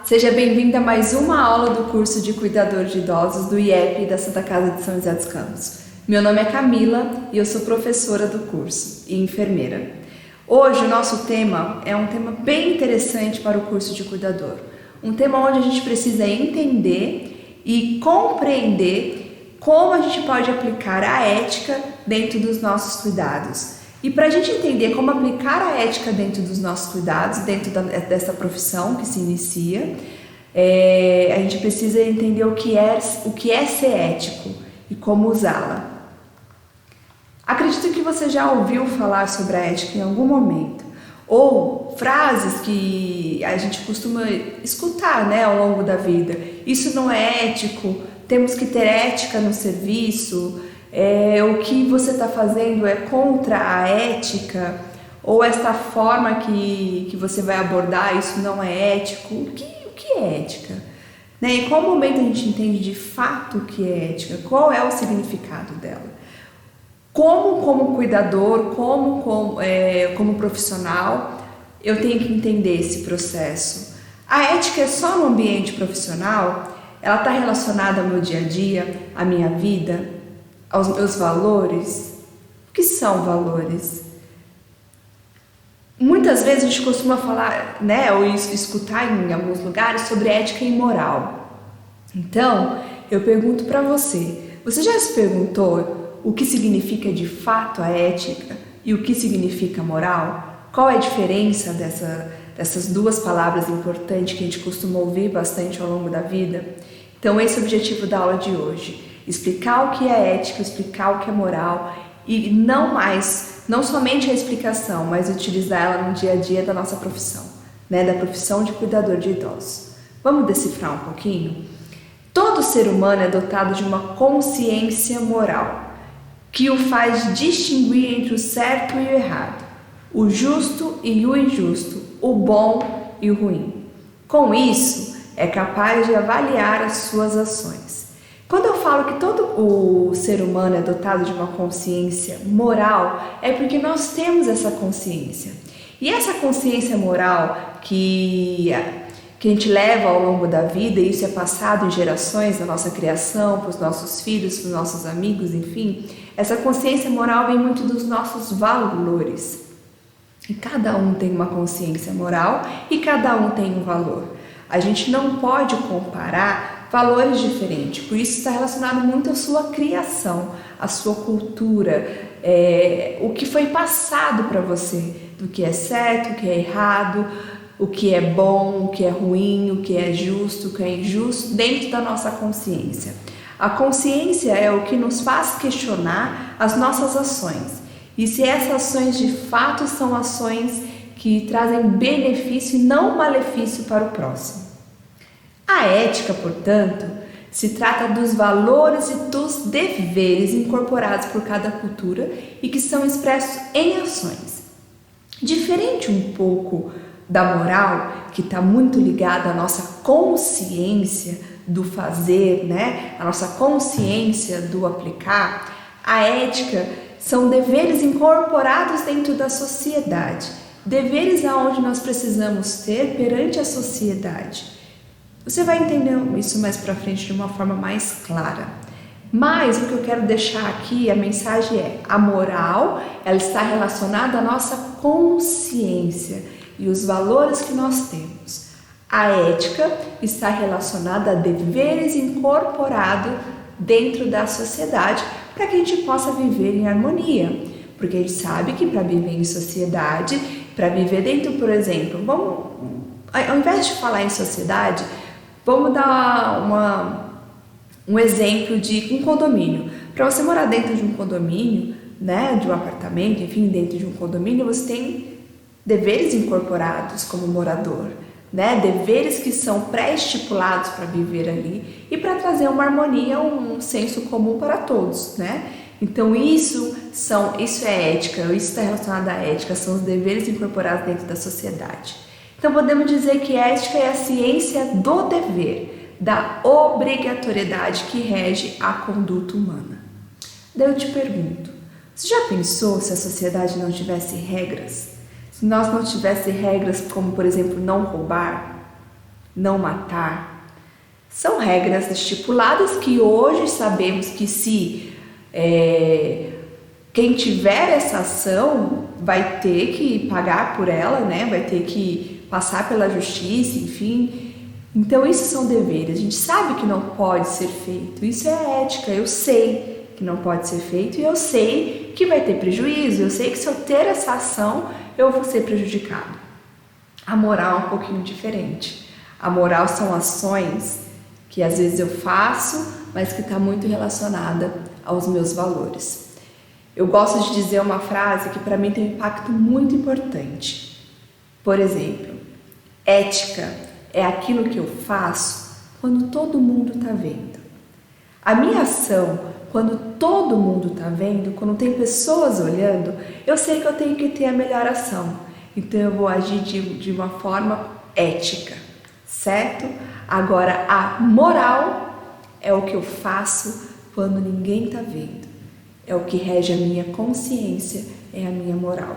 Seja bem-vinda a mais uma aula do curso de Cuidador de Idosos do IEP da Santa Casa de São José dos Campos. Meu nome é Camila e eu sou professora do curso e enfermeira. Hoje o nosso tema é um tema bem interessante para o curso de Cuidador. Um tema onde a gente precisa entender e compreender como a gente pode aplicar a ética dentro dos nossos cuidados. E para a gente entender como aplicar a ética dentro dos nossos cuidados, dentro dessa profissão que se inicia, a gente precisa entender o que é ser ético e como usá-la. Acredito que você já ouviu falar sobre a ética em algum momento, ou frases que a gente costuma escutar, ao longo da vida. Isso não é ético, temos que ter ética no serviço. O que você está fazendo é contra a ética, ou esta forma que você vai abordar, isso não é ético. O que é ética? Em qual momento a gente entende de fato o que é ética? Qual é o significado dela? Como cuidador, como profissional, eu tenho que entender esse processo. A ética é só no ambiente profissional? Ela está relacionada ao meu dia a dia, à minha vida, aos meus valores? O que são valores? Muitas vezes a gente costuma falar, ou escutar em alguns lugares sobre ética e moral. Então, eu pergunto para você já se perguntou o que significa de fato a ética e o que significa moral? Qual é a diferença dessas duas palavras importantes que a gente costuma ouvir bastante ao longo da vida? Então, esse é o objetivo da aula de hoje. Explicar o que é ética, explicar o que é moral e não somente a explicação, mas utilizar ela no dia a dia da nossa profissão, da profissão de cuidador de idosos. Vamos decifrar um pouquinho? Todo ser humano é dotado de uma consciência moral que o faz distinguir entre o certo e o errado, o justo e o injusto, o bom e o ruim. Com isso, é capaz de avaliar as suas ações. Quando eu falo que todo o ser humano é dotado de uma consciência moral, é porque nós temos essa consciência. E essa consciência moral que a gente leva ao longo da vida, e isso é passado em gerações da nossa criação, para os nossos filhos, para os nossos amigos, enfim, essa consciência moral vem muito dos nossos valores. E cada um tem uma consciência moral e cada um tem um valor. A gente não pode comparar valores diferentes, por isso está relacionado muito à sua criação, à sua cultura, o que foi passado para você, do que é certo, o que é errado, o que é bom, o que é ruim, o que é justo, o que é injusto, dentro da nossa consciência. A consciência é o que nos faz questionar as nossas ações, e se essas ações de fato são ações que trazem benefício e não malefício para o próximo. A ética, portanto, se trata dos valores e dos deveres incorporados por cada cultura e que são expressos em ações. Diferente um pouco da moral, que está muito ligada à nossa consciência do fazer, a nossa consciência do aplicar, a ética são deveres incorporados dentro da sociedade, deveres aonde nós precisamos ter perante a sociedade. Você vai entender isso mais para frente de uma forma mais clara. Mas o que eu quero deixar aqui, a mensagem é: a moral, ela está relacionada à nossa consciência e os valores que nós temos. A ética está relacionada a deveres incorporados dentro da sociedade para que a gente possa viver em harmonia. Porque a gente sabe que para viver em sociedade, para viver dentro, por exemplo, ao invés de falar em sociedade, vamos dar um exemplo de um condomínio. Para você morar dentro de um condomínio, de um apartamento, enfim, dentro de um condomínio, você tem deveres incorporados como morador, deveres que são pré-estipulados para viver ali e para trazer uma harmonia, um senso comum para todos, Então isso é ética, isso está relacionado à ética, são os deveres incorporados dentro da sociedade. Então podemos dizer que ética é a ciência do dever, da obrigatoriedade que rege a conduta humana. Daí eu te pergunto, você já pensou se a sociedade não tivesse regras? Se nós não tivéssemos regras como, por exemplo, não roubar? não matar, são regras estipuladas que hoje sabemos que se quem tiver essa ação vai ter que pagar por ela, né? Vai ter que passar pela justiça, enfim. Então, esses são deveres. A gente sabe que não pode ser feito. Isso é ética. Eu sei que não pode ser feito e eu sei que vai ter prejuízo. Eu sei que se eu ter essa ação, eu vou ser prejudicado. A moral é um pouquinho diferente. A moral são ações que às vezes eu faço, mas que está muito relacionada aos meus valores. Eu gosto de dizer uma frase que para mim tem um impacto muito importante. Por exemplo, ética é aquilo que eu faço quando todo mundo está vendo. A minha ação, quando todo mundo está vendo, quando tem pessoas olhando, eu sei que eu tenho que ter a melhor ação. Então eu vou agir de uma forma ética, certo? Agora, a moral é o que eu faço quando ninguém está vendo. É o que rege a minha consciência, é a minha moral.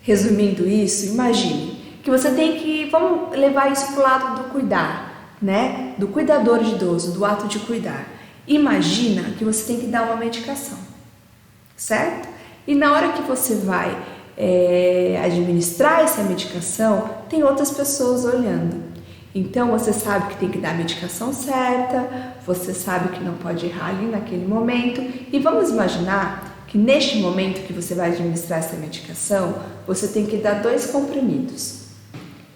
Resumindo isso, imagine que você tem que, vamos levar isso para o lado do cuidar, né? Do cuidador de idoso, do ato de cuidar. Imagina que você tem que dar uma medicação, certo? E na hora que você vai administrar essa medicação, tem outras pessoas olhando. Então você sabe que tem que dar a medicação certa, você sabe que não pode errar ali naquele momento. E vamos imaginar que neste momento que você vai administrar essa medicação, você tem que dar 2 comprimidos.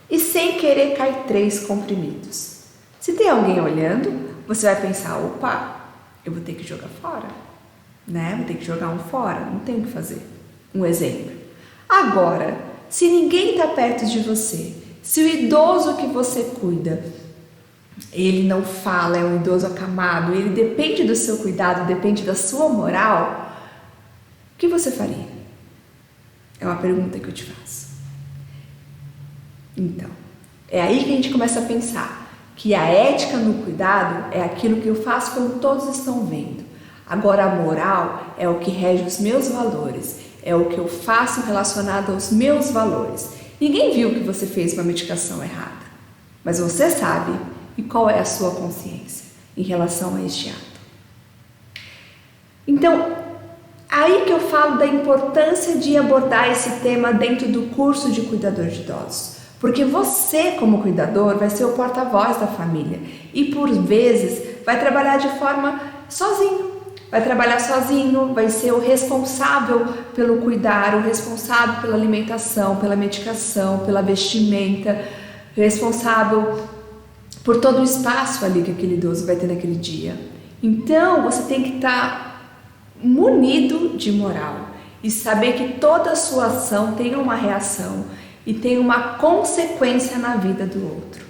E sem querer cai 3 comprimidos. Se tem alguém olhando, você vai pensar, opa, eu vou ter que jogar fora, né? Vou ter que jogar um fora, não tem o que fazer. Um exemplo. Agora, se ninguém está perto de você, se o idoso que você cuida, ele não fala, é um idoso acamado, ele depende do seu cuidado, depende da sua moral, o que você faria? É uma pergunta que eu te faço. Então, é aí que a gente começa a pensar que a ética no cuidado é aquilo que eu faço quando todos estão vendo. Agora, a moral é o que rege os meus valores, é o que eu faço relacionado aos meus valores. Ninguém viu que você fez uma medicação errada, mas você sabe. E qual é a sua consciência em relação a este ato? Então, aí que eu falo da importância de abordar esse tema dentro do curso de cuidador de idosos. Porque você, como cuidador, vai ser o porta-voz da família e, por vezes, vai trabalhar de forma sozinho. Vai trabalhar sozinho, vai ser o responsável pelo cuidar, o responsável pela alimentação, pela medicação, pela vestimenta, responsável por todo o espaço ali que aquele idoso vai ter naquele dia. Então, você tem que estar munido de moral e saber que toda a sua ação tem uma reação e tem uma consequência na vida do outro.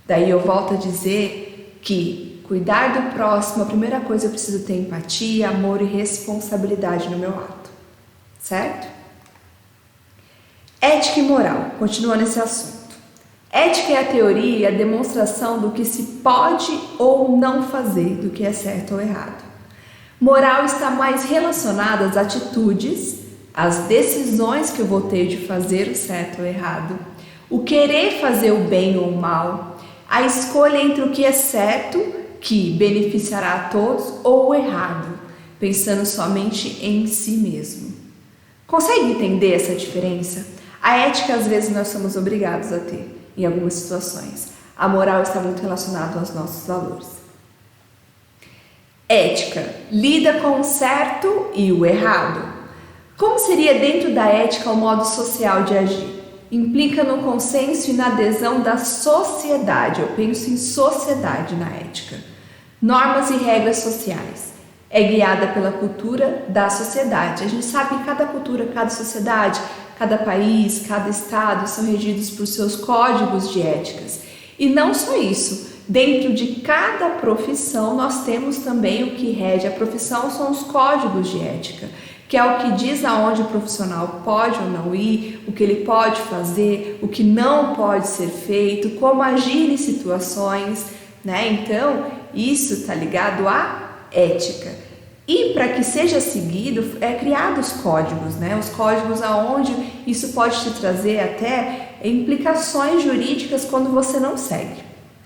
Daí eu volto a dizer que cuidar do próximo, a primeira coisa eu preciso ter empatia, amor e responsabilidade no meu ato, certo? Ética e moral, continuando esse assunto. Ética é a teoria e a demonstração do que se pode ou não fazer, do que é certo ou errado. Moral está mais relacionada às atitudes, às decisões que eu vou ter de fazer o certo ou errado, o querer fazer o bem ou o mal, a escolha entre o que é certo, que beneficiará a todos, ou o errado, pensando somente em si mesmo. Consegue entender essa diferença? A ética, às vezes, nós somos obrigados a ter, em algumas situações. A moral está muito relacionada aos nossos valores. Ética lida com o certo e o errado. Como seria dentro da ética o modo social de agir? Implica no consenso e na adesão da sociedade. Eu penso em sociedade na ética. Normas e regras sociais. É guiada pela cultura da sociedade. A gente sabe que cada cultura, cada sociedade, cada país, cada estado são regidos por seus códigos de éticas. E não só isso, dentro de cada profissão nós temos também o que rege a profissão, são os códigos de ética, que é o que diz aonde o profissional pode ou não ir, o que ele pode fazer, o que não pode ser feito, como agir em situações, né? Então, isso está ligado à ética. E para que seja seguido, é criados códigos, né? Os códigos aonde isso pode te trazer até implicações jurídicas quando você não segue,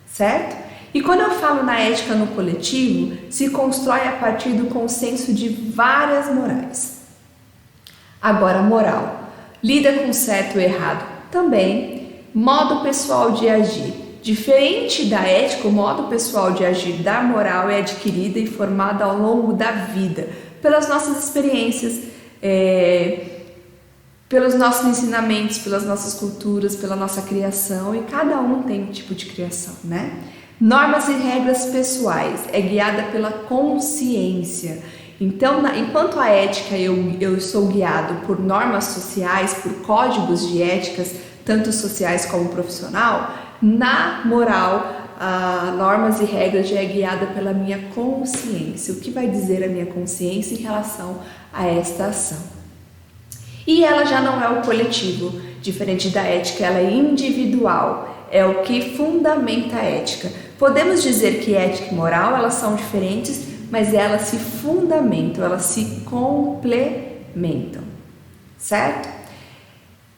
certo? E quando eu falo na ética no coletivo, se constrói a partir do consenso de várias morais. Agora, moral. Lida com certo ou errado também. Modo pessoal de agir. Diferente da ética, o modo pessoal de agir da moral é adquirida e formada ao longo da vida, pelas nossas experiências, pelos nossos ensinamentos, pelas nossas culturas, pela nossa criação, e cada um tem um tipo de criação, né? Normas e regras pessoais é guiada pela consciência. Então, enquanto a ética eu sou guiado por normas sociais, por códigos de éticas, tanto sociais como profissional, na moral, normas e regras já é guiada pela minha consciência. O que vai dizer a minha consciência em relação a esta ação? E ela já não é o coletivo, diferente da ética, ela é individual, é o que fundamenta a ética. Podemos dizer que ética e moral, elas são diferentes, mas elas se fundamentam, elas se complementam, certo?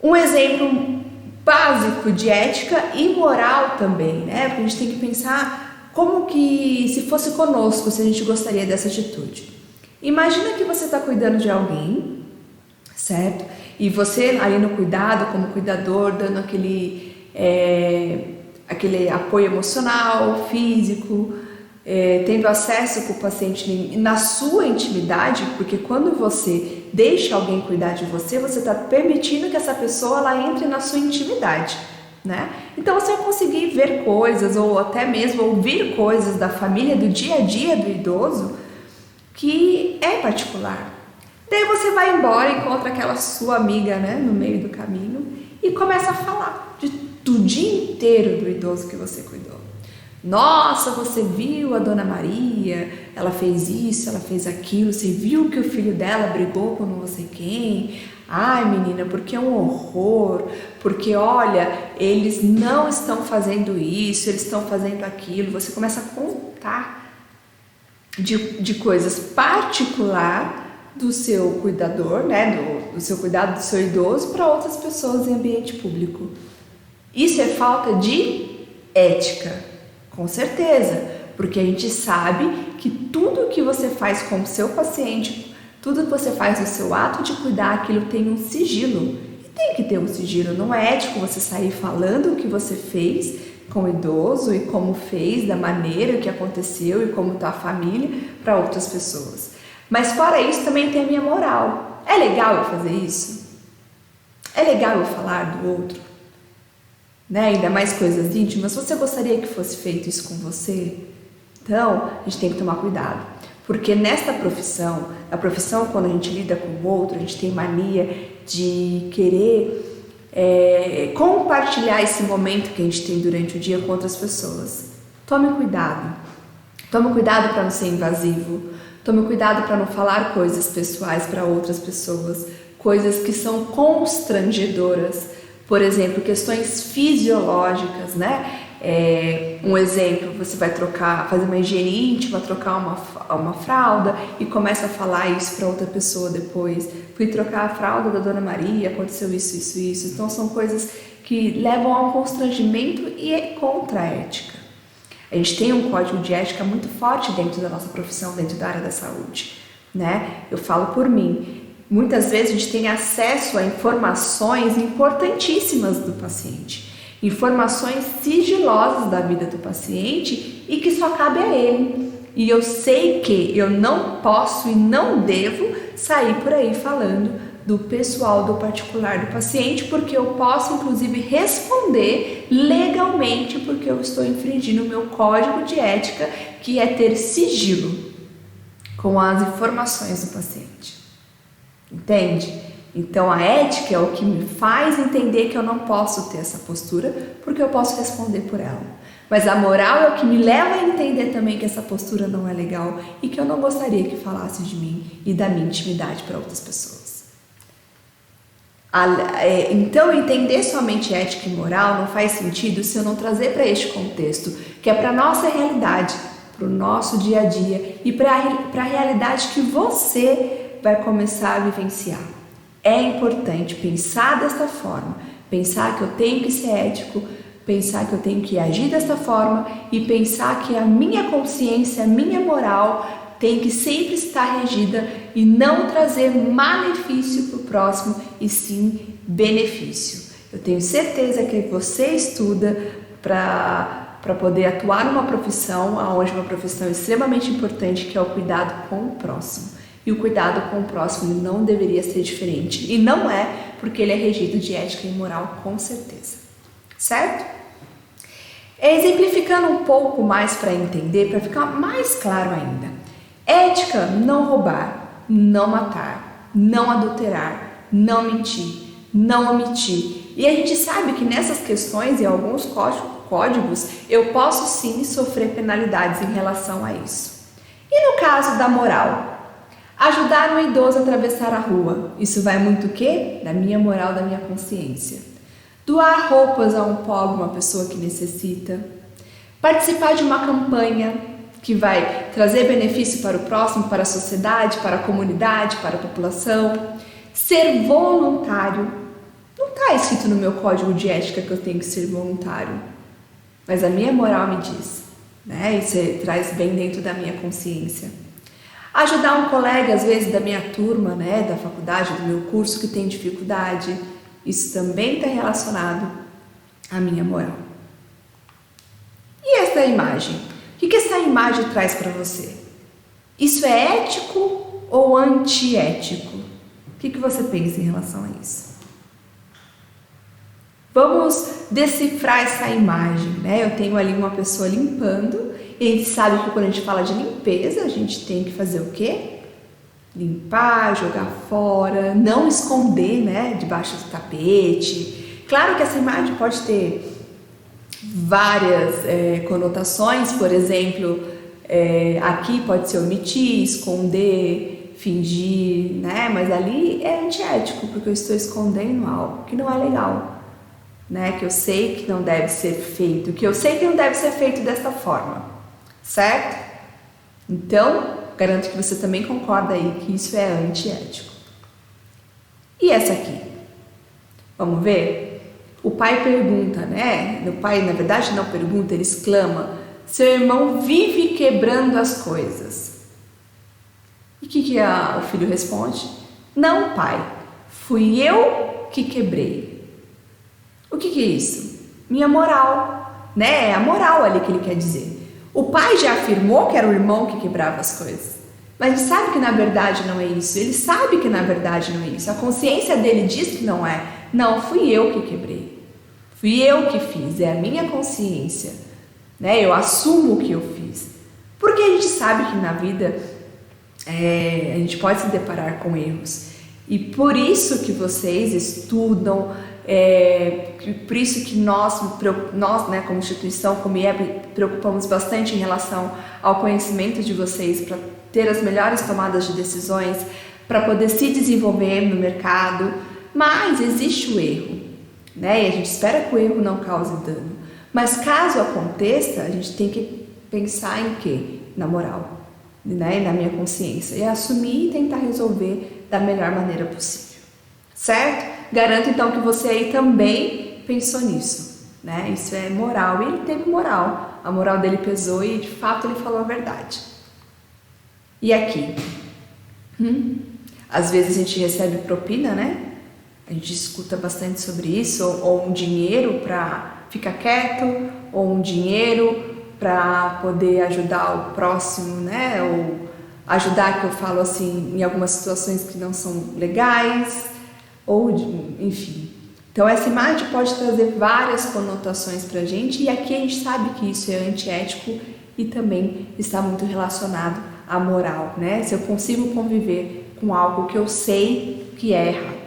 Um exemplo básico de ética e moral também, né? Porque a gente tem que pensar como que, se fosse conosco, se a gente gostaria dessa atitude. Imagina que você está cuidando de alguém, certo? E você ali no cuidado, como cuidador, dando aquele apoio emocional, físico, tendo acesso com o paciente na sua intimidade, porque quando você deixa alguém cuidar de você, você está permitindo que essa pessoa ela entre na sua intimidade, né? Então você vai conseguir ver coisas ou até mesmo ouvir coisas da família, do dia a dia do idoso, que é particular. Daí você vai embora, encontra aquela sua amiga, né, no meio do caminho e começa a falar do dia inteiro do idoso que você cuidou. Nossa, você viu a Dona Maria, ela fez isso, ela fez aquilo, você viu que o filho dela brigou com não sei quem? Ai, menina, porque é um horror, porque olha, eles não estão fazendo isso, eles estão fazendo aquilo. Você começa a contar de coisas particulares do seu cuidador, né, do seu cuidado do seu idoso para outras pessoas em ambiente público. Isso é falta de ética. Com certeza, porque a gente sabe que tudo que você faz com o seu paciente, tudo que você faz no seu ato de cuidar, aquilo tem um sigilo. E tem que ter um sigilo, não é ético você sair falando o que você fez com o idoso e como fez, da maneira que aconteceu e como está a família para outras pessoas. Mas fora isso também tem a minha moral. É legal eu fazer isso? É legal eu falar do outro? Né? Ainda mais coisas íntimas, você gostaria que fosse feito isso com você? Então, a gente tem que tomar cuidado, porque nesta profissão, a profissão quando a gente lida com o outro, a gente tem mania de querer compartilhar esse momento que a gente tem durante o dia com outras pessoas. Tome cuidado para não ser invasivo, tome cuidado para não falar coisas pessoais para outras pessoas, coisas que são constrangedoras. Por exemplo, questões fisiológicas, né? Um exemplo, você vai fazer uma higiene íntima, trocar uma fralda e começa a falar isso para outra pessoa depois. Fui trocar a fralda da Dona Maria, aconteceu isso. Então são coisas que levam a um constrangimento e é contra a ética. A gente tem um código de ética muito forte dentro da nossa profissão, dentro da área da saúde, né? Eu falo por mim. Muitas vezes a gente tem acesso a informações importantíssimas do paciente, informações sigilosas da vida do paciente e que só cabe a ele. E eu sei que eu não posso e não devo sair por aí falando do pessoal, do particular do paciente, porque eu posso inclusive responder legalmente porque eu estou infringindo o meu código de ética, que é ter sigilo com as informações do paciente. Entende? Então a ética é o que me faz entender que eu não posso ter essa postura, porque eu posso responder por ela. Mas a moral é o que me leva a entender também que essa postura não é legal e que eu não gostaria que falasse de mim e da minha intimidade para outras pessoas. Então entender somente ética e moral não faz sentido se eu não trazer para este contexto, que é para a nossa realidade, para o nosso dia a dia e para a realidade que você vai começar a vivenciar. É importante pensar desta forma, pensar que eu tenho que ser ético, pensar que eu tenho que agir desta forma e pensar que a minha consciência, a minha moral tem que sempre estar regida e não trazer malefício para o próximo e sim benefício. Eu tenho certeza que você estuda para poder atuar numa profissão, onde uma profissão extremamente importante, que é o cuidado com o próximo. E o cuidado com o próximo não deveria ser diferente. E não é, porque ele é regido de ética e moral, com certeza. Certo? Exemplificando um pouco mais para entender, para ficar mais claro ainda. Ética: não roubar, não matar, não adulterar, não mentir, não omitir. E a gente sabe que nessas questões e alguns códigos eu posso sim sofrer penalidades em relação a isso. E no caso da moral? Ajudar um idoso a atravessar a rua. Isso vai muito o quê? Da minha moral, da minha consciência. Doar roupas a um pobre, uma pessoa que necessita. Participar de uma campanha que vai trazer benefício para o próximo, para a sociedade, para a comunidade, para a população. Ser voluntário. Não está escrito no meu código de ética que eu tenho que ser voluntário, mas a minha moral me diz, né? Isso traz bem dentro da minha consciência. Ajudar um colega, às vezes da minha turma, né, da faculdade, do meu curso, que tem dificuldade, isso também está relacionado à minha moral. E essa imagem? O que essa imagem traz para você? Isso é ético ou antiético? O que você pensa em relação a isso? Vamos decifrar essa imagem, né? Eu tenho ali uma pessoa limpando, e a gente sabe que quando a gente fala de limpeza, a gente tem que fazer o quê? Limpar, jogar fora, não esconder, né, debaixo do tapete. Claro que essa imagem pode ter várias conotações, por exemplo, aqui pode ser omitir, esconder, fingir, né? Mas ali é antiético, porque eu estou escondendo algo que não é legal, né? Que eu sei que não deve ser feito, que eu sei que não deve ser feito dessa forma, certo? Então, garanto que você também concorda aí que isso é antiético. E essa aqui? Vamos ver? O pai pergunta, né? O pai, na verdade, não pergunta, ele exclama: seu irmão vive quebrando as coisas. E o que o filho responde? Não, pai, fui eu que quebrei. O que é isso? Minha moral, né? É a moral ali que ele quer dizer. O pai já afirmou que era o irmão que quebrava as coisas, mas ele sabe que na verdade não é isso. Ele sabe que na verdade não é isso. A consciência dele diz que não é. Não, fui eu que quebrei. Fui eu que fiz. É a minha consciência, né? Eu assumo o que eu fiz. Porque a gente sabe que na vida a gente pode se deparar com erros. E por isso que vocês estudam, por isso que nós, né, como instituição, como IEB, preocupamos bastante em relação ao conhecimento de vocês para ter as melhores tomadas de decisões, para poder se desenvolver no mercado. Mas existe o erro, né? E a gente espera que o erro não cause dano. Mas caso aconteça, a gente tem que pensar em quê? Na moral, né? Na minha consciência. E assumir e tentar resolver da melhor maneira possível. Certo? Garanto então que você aí também pensou nisso, né? Isso é moral. E ele teve moral. A moral dele pesou e de fato ele falou a verdade. E aqui? Às vezes a gente recebe propina, né? A gente escuta bastante sobre isso, ou um dinheiro para ficar quieto, ou um dinheiro para poder ajudar o próximo, né? Ou ajudar, que eu falo assim, em algumas situações que não são legais, ou enfim. Então essa imagem pode trazer várias conotações para a gente, e aqui a gente sabe que isso é antiético e também está muito relacionado à moral, né? Se eu consigo conviver com algo que eu sei que é errado.